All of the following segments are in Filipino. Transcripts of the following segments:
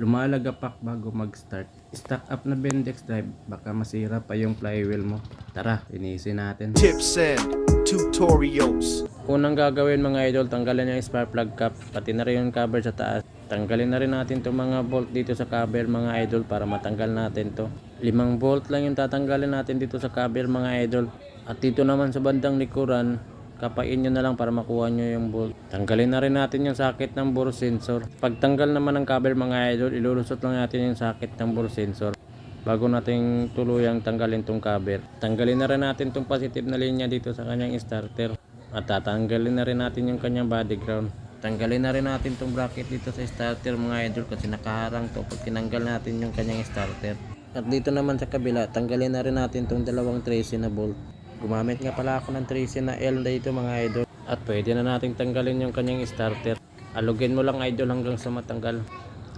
lumalagapak bago mag-start. Stock up na Bendix drive, baka masira pa yung flywheel mo. Tara, linisin natin. Tips and tutorials. Unang gagawin mga idol, tanggalin yung spark plug cap, pati na rin yung cover sa taas. Tanggalin na rin natin itong mga bolt dito sa cover mga idol para matanggal natin to. 5 bolt lang yung tatanggalin natin dito sa cover mga idol. At dito naman sa bandang likuran, kapain nyo na lang para makuha nyo yung bolt. Tanggalin na rin natin yung socket ng bore sensor. Pagtanggal naman ng cover mga idol, ilulusot lang natin yung socket ng bore sensor bago natin tuluyang tanggalin tong cover. Tanggalin na rin natin tong positive na linya dito sa kanyang starter. At tatanggalin na rin natin yung kanyang body ground. Tanggalin na rin natin tong bracket dito sa starter mga idol kasi nakaharang to pag tinanggal natin yung kanyang starter. At dito naman sa kabila, tanggalin na rin natin tong dalawang tracy na bolt. Gumamit nga pala ako ng tracy na L dito mga idol. At pwede na nating tanggalin yung kanyang starter. Alugin mo lang idol hanggang sa matanggal.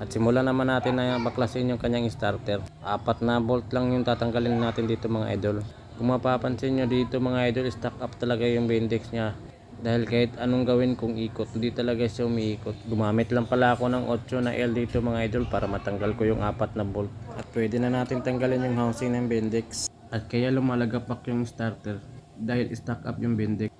At simulan naman natin na baklasin yung kanyang starter. 4 na bolt lang yung tatanggalin natin dito mga idol. Kung mapapansin nyo dito mga idol, stock up talaga yung Bendix nya. Dahil kahit anong gawin kong ikot, hindi talaga siya umiikot. Gumamit lang pala ako ng 8 na L dito mga idol para matanggal ko yung 4 na bolt. At pwede na natin tanggalin yung housing ng Bendix. At kaya lumalagapak yung starter dahil stock up yung Bendix.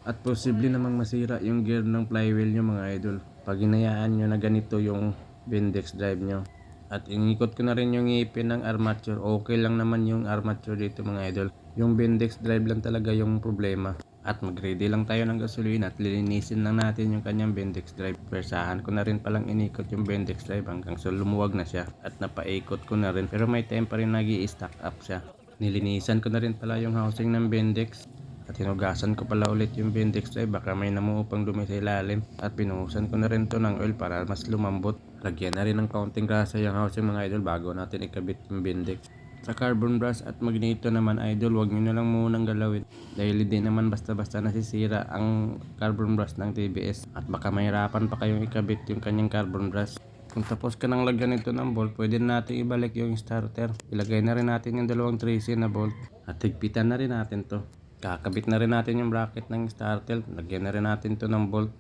At posible namang masira yung gear ng flywheel nyo mga idol pag hinayaan nyo na ganito yung Bendix drive nyo. At inikot ko na rin yung ngipin ng armature. Okay lang naman yung armature dito mga idol. Yung Bendix drive lang talaga yung problema. At mag-ready lang tayo ng gasolina at lilinisin lang natin yung kanyang Bendix drive. Persahan ko na rin palang inikot yung Bendix drive hanggang sa lumuwag na siya. At napaikot ko na rin pero may time pa rin nag-i-stack up siya. Nilinisan ko na rin pala yung housing ng Bendix. At hinugasan ko pala ulit yung Bendix drive baka may namuupang dumi sa ilalim. At pinuhusan ko na rin to ng oil para mas lumambot. Lagyan na rin ng kaunting grasa yung housing mga idol bago natin ikabit yung Bendix. Sa carbon brush at magneto naman idol, wag nyo na lang munang galawin. Dahil hindi naman basta-basta nasisira ang carbon brush ng TBS. At baka mahirapan pa kayong ikabit yung kanyang carbon brush. Kung tapos ka nang lagyan ito ng bolt, pwede natin ibalik yung starter. Ilagay na rin natin yung dalawang tracy na bolt. At higpitan na rin natin to. Kakabit na rin natin yung bracket ng starter. Lagyan na rin natin to ng bolt.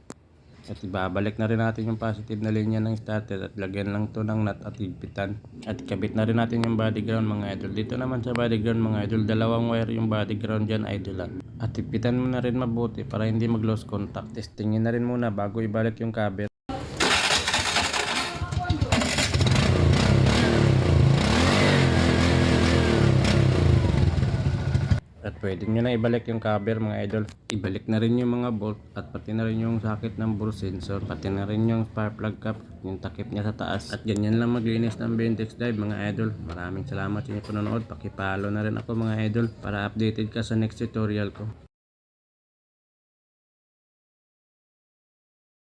At ibabalik na rin natin yung positive na linya ng starter at lagyan lang to ng nut at higpitan. At ikabit na rin natin yung body ground mga idol. Dito naman sa body ground mga idol, dalawang wire yung body ground dyan idol. At higpitan mo na rin mabuti para hindi mag lose contact. Testingin na rin muna bago ibalik yung cover. At pwede nyo na ibalik yung cover mga idol. Ibalik na rin yung mga bolt at pati na rin yung socket ng bore sensor. Pati na rin yung spark plug cap, yung takip niya sa taas. At ganyan lang maglinis ng Bendix drive mga idol. Maraming salamat sa inyong panonood. Pakipalo na rin ako mga idol para updated ka sa next tutorial ko.